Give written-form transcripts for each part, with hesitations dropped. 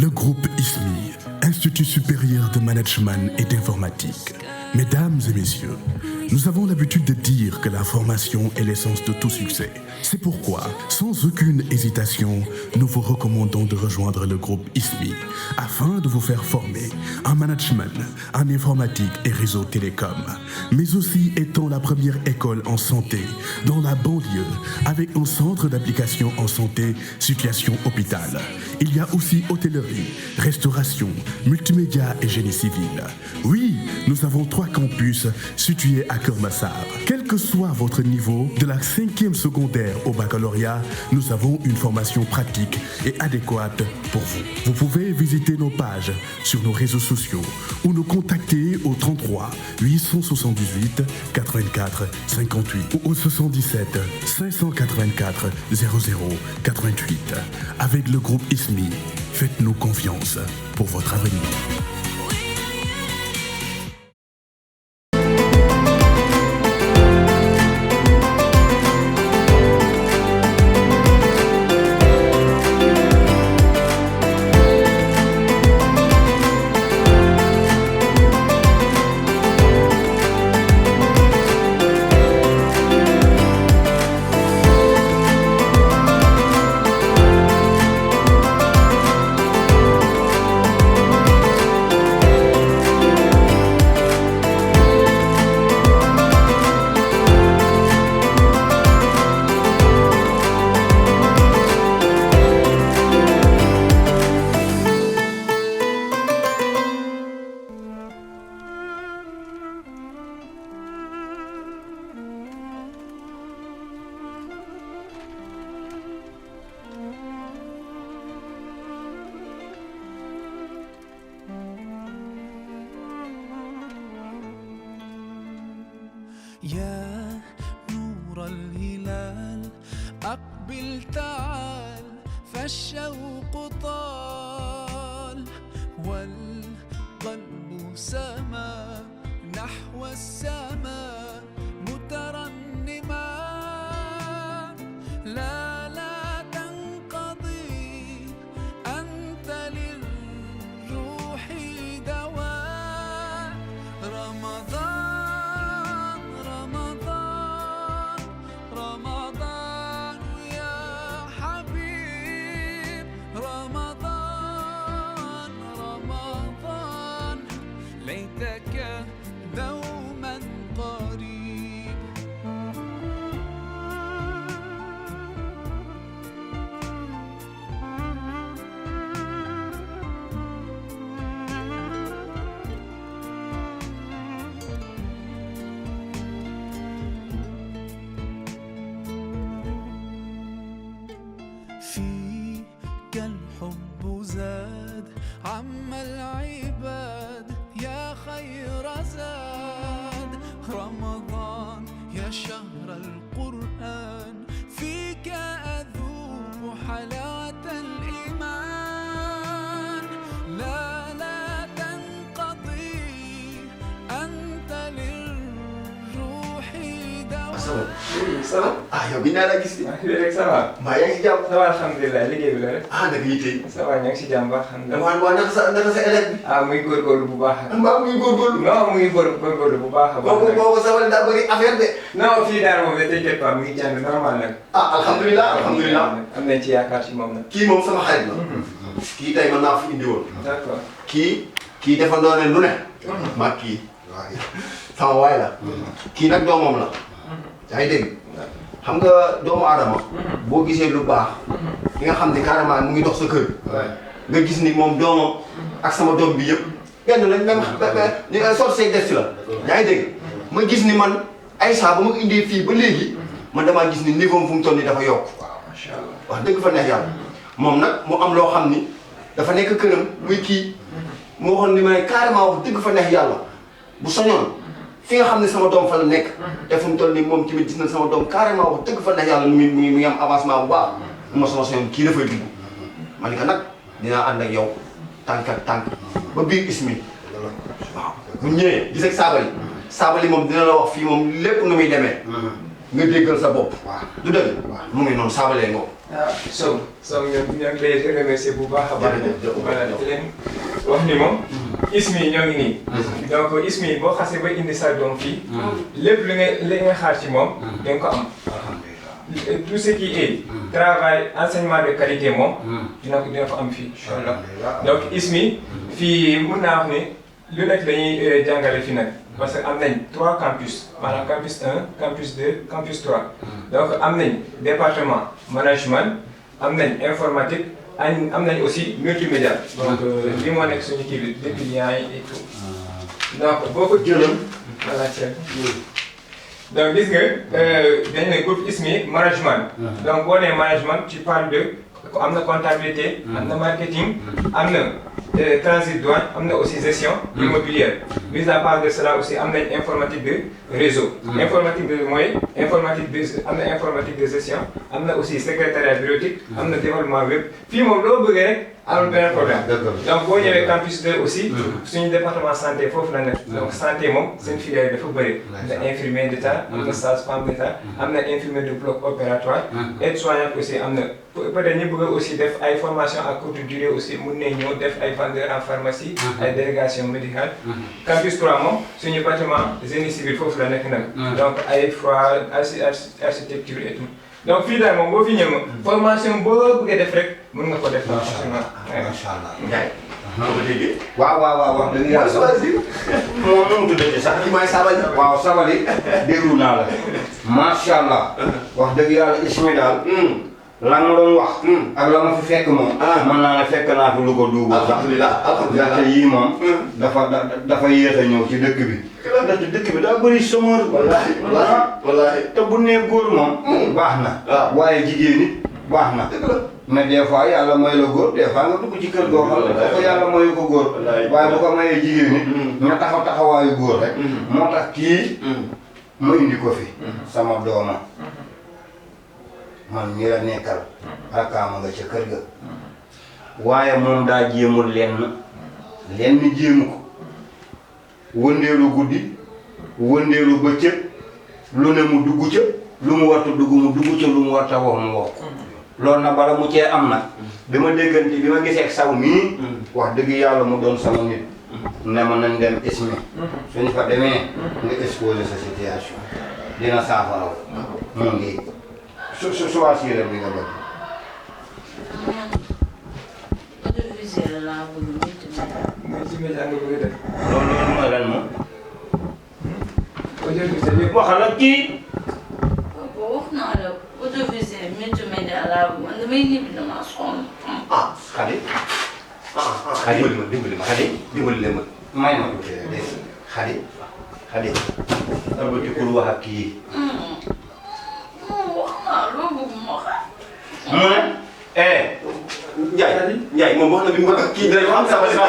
Le groupe ISMI, Institut supérieur de management et d'informatique. Mesdames et messieurs, nous avons l'habitude de dire que la formation est l'essence de tout succès. C'est pourquoi, sans aucune hésitation, nous vous recommandons de rejoindre le groupe ISMI afin de vous faire former en management, en informatique et réseau télécom, mais aussi étant la première école en santé dans la banlieue avec un centre d'application en santé, situation hôpital. Il y a aussi hôtellerie, restauration, multimédia et génie civil. Oui, nous avons 3 campus situés à Keur Massar. Quel que soit votre niveau, de la 5e secondaire au baccalauréat, nous avons une formation pratique et adéquate pour vous. Vous pouvez visiter nos pages sur nos réseaux sociaux ou nous contacter au 33 878 84 58 ou au 77 584 00 88. Avec le groupe ISMI, faites-nous confiance pour votre avenir. يا نور الهلال أقبل تعال فالشوق طال والقلب سما نحو السماء مترنما لا تنقضي أنت للروح دواء رمضان ليتك دوما قريب فيك الحب زاد عم العباد يا خير زاد رمضان يا شهر القرآن فيك أذوق حلاوة الإيمان لا تنقضي أنت للروح دواء. Ça va? Ah yow bi naa la gis. rek ça va. maa yaa ngi si jàmm. ça va alhamdulilah liggéey bi la rek. ah naka yitee. ça va ña ngi si jàmm baax alhamdulilah. waaw naka sa élève bi. ah muy góorgóorlu bu baax. mbaa muy góorgóorlu. non muy góorgóorlu bu baax a baax. boobu sa wàll daa bëri affaire de. non fii daal moom ne t'inquiète pas mu ngi jàng normal nag. ah alhamdulilah alhamdulilah. am nañ ci yaakaar ci moom nag. kii moom sama xarit la. kii tey man naa fi indi woon. d'accord. kii defandoo ne lu ne. maa kii. sama waay la. kii nag doomam la. yaa ngi dégg. xam nga doomu aadama. boo gisee lu baax. li nga xam ne carrément mu ngi dox sa kër. nga gis ni moom doomam ak sama doom bi yëpp. benn lañ même sorte seeg des ci la. yaa ngi dégg ma gis ni man Aïssa ba ma ko indee fii ba léegi. man damaa gis ni niveau am fu mu toll nii dafa yokk. waaw macha allah. wax dëgg fa neex yàlla. moom nag mu am loo xam ni dafa nekk këram muy kii. mu waxoon ni ma ne carrément wax dëgg fa neex yàlla bu soñoon. fi nga xam ne sama doom fa la nekk. te fu mu toll nii moom tamit gis na sama doom carrément wax dëgg fa neex yàlla mu ngi am avancement bu baax. ma sama soñoon kii dafay dugg. ma ni ko nag dinaa ànd ak yow tànk ak tànk ba biir ISMI. waaw bu ñëwee gis ak saabali moom dina la wax fii moom lépp nu muy demee. nga déggal sa bopp. waaw du dëgg. mu ngi noonu saabalee ngoo. Sow ñoo ngi lay remercier bu baax a baax. voilà di leen wax ni moom. ISMI ñoo ngi nii. donc ISMI boo xasee ba indi sa doom fii. lépp li nga xaar ci moom. da nga ko am. alhamdulilah. tout ce qui est travail enseignement de qualité moom. dina ko am fii incha allah. donc ISMI fii mun naa wax ni lu nekk dañuy jàngale fii nag. parce que am nañ 3 campus maanaam campus 1 campus 2 campus 3 donc am nañ département management am nañ informatique am nañ aussi multimédia. donc li moo nekk suñu kii bi dépliants yi et tout. donc boo ko jëloon voilà donc gis nga dañ ne groupe ISMI management. donc boo nee management tu parles de am na comptabilité. am na marketing am na. transit douane am na aussi gestion immobilière. mis à part de cela aussi am nañ informatique de réseau. informatique de mooy informatique de am na informatique de gestion am na aussi secrétariat bureautique. am na développement web fii moom loo bëggee rek amul benn problème. donc boo ñëwee campus 2 aussi. suñu département santé foofu la nekk. donc santé moom seen filière dafa bëri. am na infirmier d'état am na sage-femme d'état am na infirmier de bloc opératoire. aide-soignante aussi am na peut-être ñu bëgg aussi def ay formation à courte durée aussi mun nañ ñëw def ay vendeur en pharmacie. ay délégation médicale. campus 3 moom suñu bâtiment génie civil foofu la nekk nag. donc ay froid architecture et tout. donc fii daal moom boo fi ñëw moom formation boo bëggee def rek mën nga ko def. macha allah Ndiaye. maa ngi déggee. waaw wax dëgg yàlla. moom nu mu tuddati sax li may sabali. waaw sabali déglu naa la. macha allah. wax dëgg yàlla ISMI daal. la nga doon wax. ak la ma fi fekk moom. mën naa ne fekk naa fi lu ko duubal. alhamdulilah alhamdulilah ndaxte yii moom. dafa yéex a ñëw ci dëkk bi. ndaxte dëkk bi daa bëri chômeur. wallaahi te bu nee góor moom. baax na. waaye jigéen nit baax na. mais des fois yàlla may la góor des fois nga dugg ci kër goo xam ne dafa yàlla mayu ko góor. waaye bu ko mayee jigéen nit. nga taxawaayu góor rek. moo tax kii. ma indi ko fi. sama dooma man ñi la nekkal. akaama nga ca kër ga. waaye moom daa jéemul lenn jéemu ko. wëndeelu guddi wëndeelu bëccëg lu ne mu dugg ca lu mu warta dugg mu dugg ca lu mu warta wax mu wax ko. loolu nag bala mu cee am nag bi ma déggante bi ma gisee saw mii wax dëgg yàlla mu doon sama nit ne ma nañ dem ISMI suñu fa demee nga exposer sa situation dina saafaraw mu ngi su choisir bi nga bëgg. audiovisuel laa bëgg multimédia nga bëgg a def. loolu mooy lan moom. audiovisuel yëpp waxal ak kii. wax naa la audiovisuel multimédia laa bëgg man damay ñibbi dama sonn. Xadi. dimbali ma dimbali leen ma. may ma tuuti rek dégg nga Xadi. albatikul wax ak kii. wax naa loo bëgg ma xam. mu ne. Ndiaye moom wax na bi mu bëgg kii dinañ am sama saw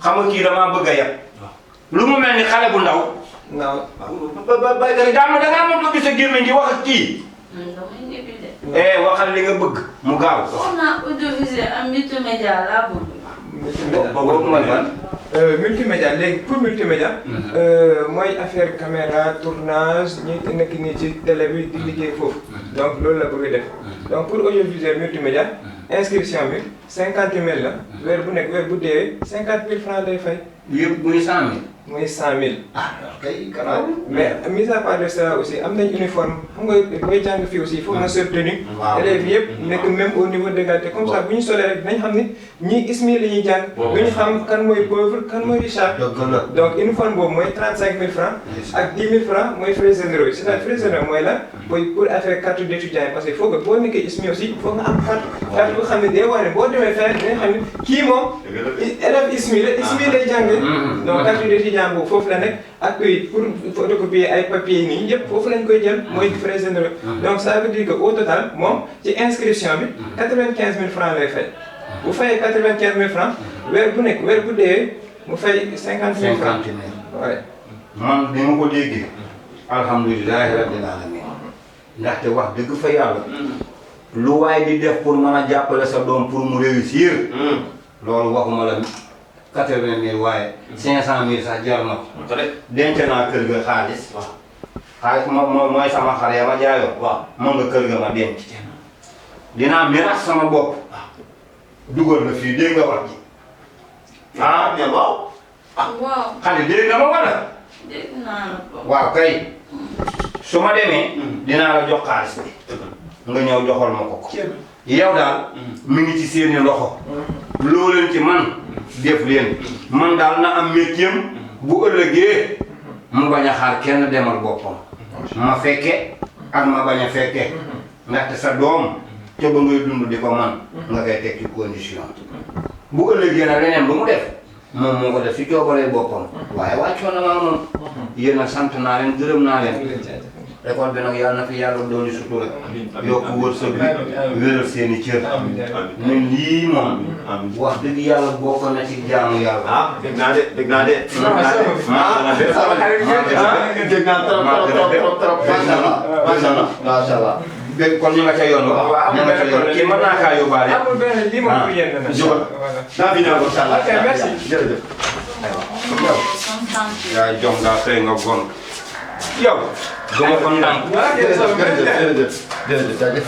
xam nga kii damaa bëgg a yab. lu mu mel ni xale bu ndaw. non. baykat da ngaa mën a gis sa gémmiñ gi wax ak kii. damay ñibbi de. waxal li nga bëgg mu gaaw. wax naa audiovisuel ak multimédia laa bëgg. multimédia boobu mooy ban. multimédia léegi pour multimédia. mooy affaire caméra tournage ñi nekk nii ci télé bi di liggéey foofu. donc loolu la bëgg a def. donc pour audiovisuel multimédia inscription bi 50 000 la. weer bu nekk weer bu deewee 50 000 francs lay fay. yëpp muy 100 000. muy 100 000. kay gannaaw. mais mis à part de ça aussi am nañ uniforme xam nga booy jàng fii aussi il faut nga ser tenue. élèves yëpp nekk même au niveau d'égalité comme ça bu ñu solee rek dinañ xam ni ñii ISMI la ñuy jàng. du ñu xam kan mooy pauvre kan mooy richard. donc uniforme boobu mooy 35 000 francs ak 10 000 francs mooy frais généraux yi c'est-à-dire frais généraux mooy la pour affaire carte d'étudiant yi parce que il faut que boo nekkee ISMI aussi il faut nga am carte bu xam ne day wane boo demee feneen dinañ xam ne kii moom élève ISMI la ISMI lay jàngee. donc carte d'étudiant boobu foofu la nekk ak pour photocopier ay papiers nii yëpp foofu lañ koy jël mooy frais généraux. donc ça veut dire que au total moom ci inscription bi 95 000 francs lay fay. bu fayee 95 000 francs weer bu nekk weer bu dee mu fay 50 000 francs. waaye. man ni ma ko déggee. alhamdulilah rabbil alamin ndaxte wax dëgg fa yàlla. lu waay di def pour mën a jàppale sa doom pour mu réussir. loolu waxuma la 80 000 waaye 500 000 sax jar na ko. denc naa kër ga xaalis. xaalis mooy sama xar ya ma jaayoo. waaw moom nga kër ga ma denc. dinaa miraas sama bopp. dugal na fii dégg nga wax ji. ah mais waaw. waaw. xale dégg nga ma wala. dégg naa la ko. waaw kay. su ma demee. dinaa la jox xaalis bi. nga ñëw joxal ma ko ko. yow daal. mi ngi ci seeni loxo. loo leen ci man def leen. man daal na am métier bu ëllëgee mu bañ a xaar kenn demal boppam. ma fekke ak ma bañ a fekke. ndaxte sa doom ca ba ngay dund di ko man nga koy teg ci condition. bu ëllëgee nag leneen lu mu def moom moo ko def si coobaree boppam. waaye wàccoon na maa moom. yéen a sant naa leen gërëm naa leen. école bi nag yàlla na fi yàlla dooni sutura. yokk wërsëg bi wéral seen i cër. ñun lii moom. wax dëgg yàlla bokk na ci jaamu yàlla. ah dégg naa de dégg naa de. dégg naa trop. macha allah macha allah. dégg kon ñu nga ca yoon wa. waaw ñu nga ca yoon kii mën naa kaa yóbbaale. amul benn lii moom pour yéen na. naa fi ñëw incha allah. ok merci. jërëjëf. yow. yaa jom ngaa xëy nga gon. yow. du ma ko ndànk. jërëjëf jërëjëf jërëjëf.